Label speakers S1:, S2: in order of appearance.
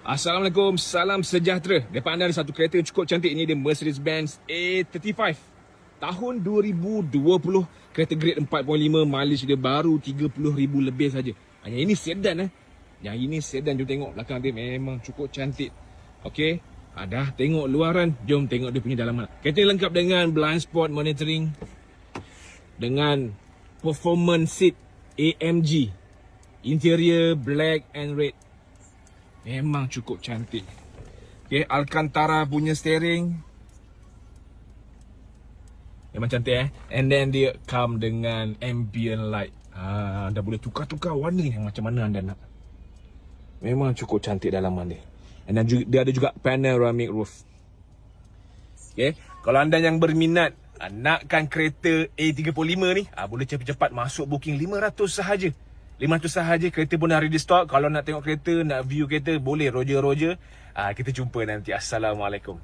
S1: Assalamualaikum, salam sejahtera. Depan anda ada satu kereta yang cukup cantik. Ini dia Mercedes-Benz A35 tahun 2020. Kereta grade 4.5, mileage dia baru 30,000 lebih saja. Yang ini sedan Yang ini sedan. Jom tengok belakang dia, memang cukup cantik. Okey, dah tengok luaran, jom tengok dia punya dalaman. Kereta lengkap dengan blind spot monitoring, dengan performance seat AMG, interior black and red. Memang cukup cantik. Okay, Alcantara punya steering. Memang cantik And then dia come dengan ambient light. Dah boleh tukar-tukar warna yang macam mana anda nak. Memang cukup cantik dalaman dia. And then dia ada juga panoramic roof. Okay, kalau anda yang berminat nakkan kereta A35 ni, boleh cepat-cepat masuk booking 500 sahaja. 500 sahaja, kereta pun dah ready stock. Kalau nak tengok kereta, nak view kereta, boleh Roger. Kita jumpa nanti. Assalamualaikum.